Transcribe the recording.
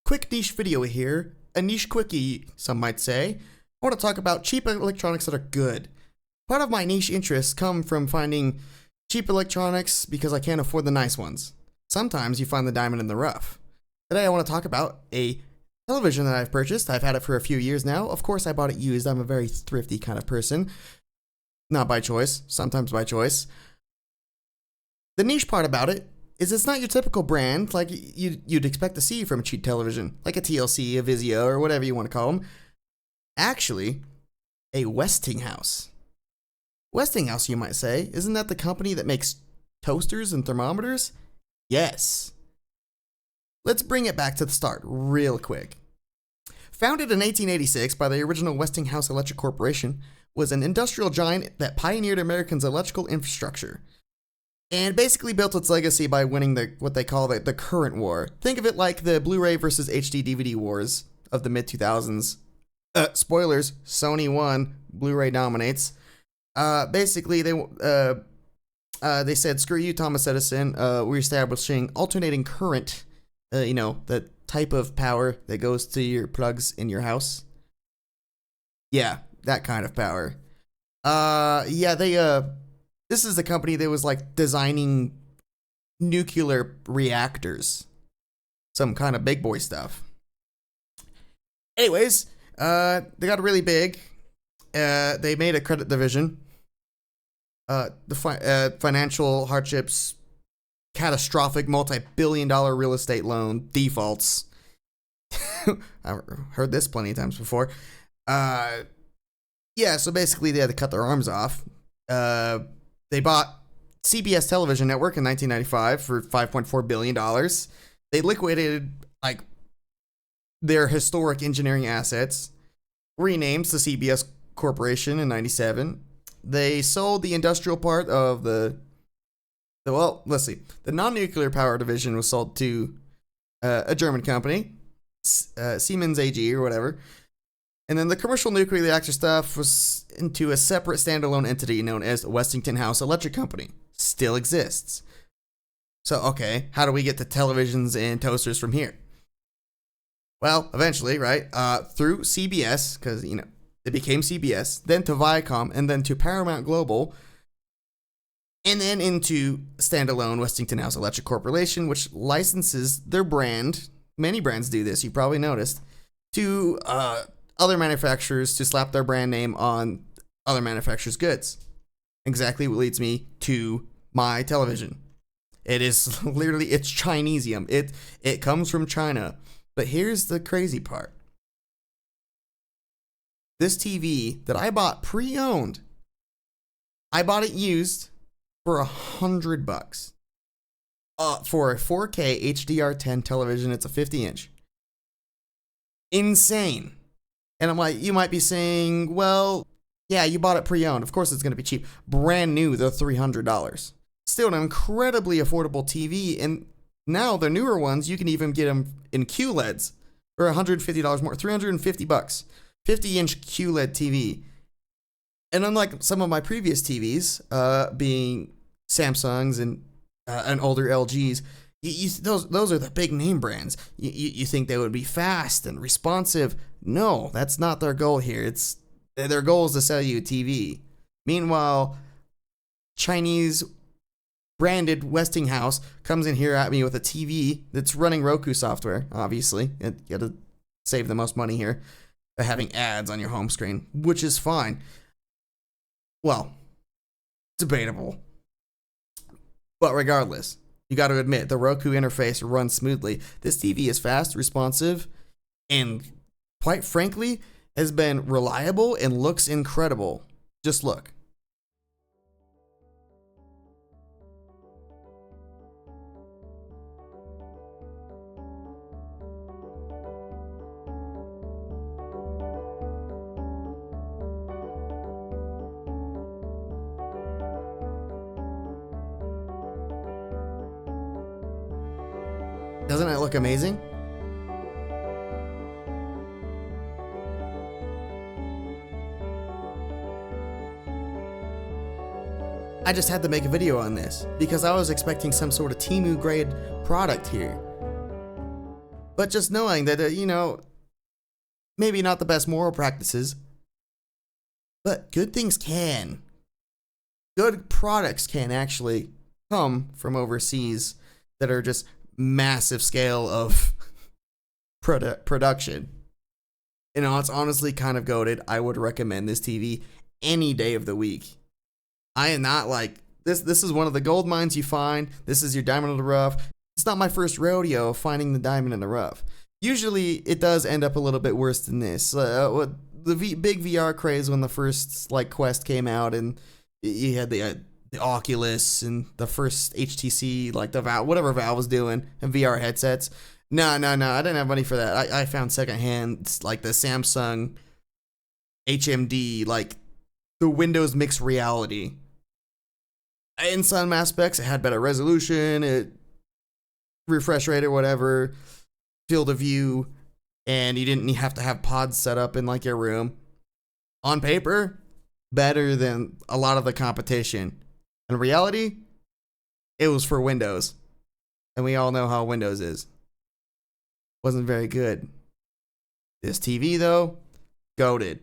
Quick niche video here, a niche quickie, some might say. I want to talk about cheap electronics that are good. Part of my niche interests come from finding cheap electronics because I can't afford the nice ones. Sometimes you find the diamond in the rough. Today I want to talk about a television that I've purchased. I've had it for a few years now. Of course I bought it used. I'm a very thrifty kind of person. Not by choice, sometimes by choice. The niche part about it is it's not your typical brand like you'd expect to see from a cheap television, like a TLC, a Vizio, or whatever you want to call them. Actually, a Westinghouse. Westinghouse, you might say, isn't that the company that makes toasters and thermometers? Yes. Let's bring it back to the start real quick. Founded in 1886 by the original Westinghouse Electric Corporation, was an industrial giant that pioneered Americans' electrical infrastructure, and basically built its legacy by winning what they call the current war. Think of it like the Blu-ray versus HD DVD wars of the mid-2000s. Spoilers, Sony won, Blu-ray dominates. Basically, they said, screw you, Thomas Edison, we're establishing alternating current, the type of power that goes to your plugs in your house. Yeah, that kind of power. This is the company that was like designing nuclear reactors. Some kind of big boy stuff. Anyways, they got really big. They made a credit division. The financial hardships, catastrophic multi-billion-dollar real estate loan defaults. I've heard this plenty of times before. So basically they had to cut their arms off. They bought CBS Television Network in 1995 for $5.4 billion. They liquidated their historic engineering assets, renamed the CBS Corporation in 97. They sold the industrial part of the non-nuclear power division was sold to a German company, Siemens AG or whatever. And then the commercial nuclear reactor stuff was into a separate standalone entity known as Westinghouse Electric Company. Still exists. So, okay, how do we get to televisions and toasters from here? Well, eventually, right, through CBS, because, it became CBS, then to Viacom, and then to Paramount Global, and then into standalone Westinghouse Electric Corporation, which licenses their brand, many brands do this, you probably noticed, to other manufacturers to slap their brand name on other manufacturers' goods. Exactly what leads me to my television. It is literally, it's Chinesium. It comes from China. But here's the crazy part. This TV that I bought pre-owned, I bought it used for $100. For a 4K HDR10 television, it's a 50-inch. Insane. And I'm like, you might be saying, well, yeah, you bought it pre-owned. Of course it's going to be cheap. Brand new, they're $300. Still an incredibly affordable TV. And now the newer ones, you can even get them in QLEDs for $150 more, $350. 50-inch QLED TV. And unlike some of my previous TVs, being Samsungs and older LGs, those are the big name brands. You think they would be fast and responsive. No, that's not their goal here. Their goal is to sell you a TV. Meanwhile, Chinese branded Westinghouse comes in here at me with a TV that's running Roku software, obviously. You gotta save the most money here by having ads on your home screen, which is fine. Well, debatable. But regardless, you got to admit, the Roku interface runs smoothly. This TV is fast, responsive, and quite frankly, has been reliable and looks incredible. Just look. Doesn't it look amazing? I just had to make a video on this because I was expecting some sort of Temu grade product here. But just knowing that, maybe not the best moral practices, but good things can. Good products can actually come from overseas that are just massive scale of production. It's honestly kind of goated. I would recommend this TV any day of the week. I am not like, this is one of the gold mines you find. This is your diamond in the rough. It's not my first rodeo finding the diamond in the rough. Usually it does end up a little bit worse than this. Big VR craze when the first Quest came out, and you had the Oculus and the first HTC, the Valve, whatever Valve was doing, and VR headsets. No, I didn't have money for that. I found secondhand, the Samsung HMD, the Windows mixed reality. In some aspects, it had better resolution, it refresh rate or whatever, field of view, and you didn't have to have pods set up in your room. On paper, better than a lot of the competition. In reality, it was for Windows, and we all know how Windows is. Wasn't very good. This TV though, goated.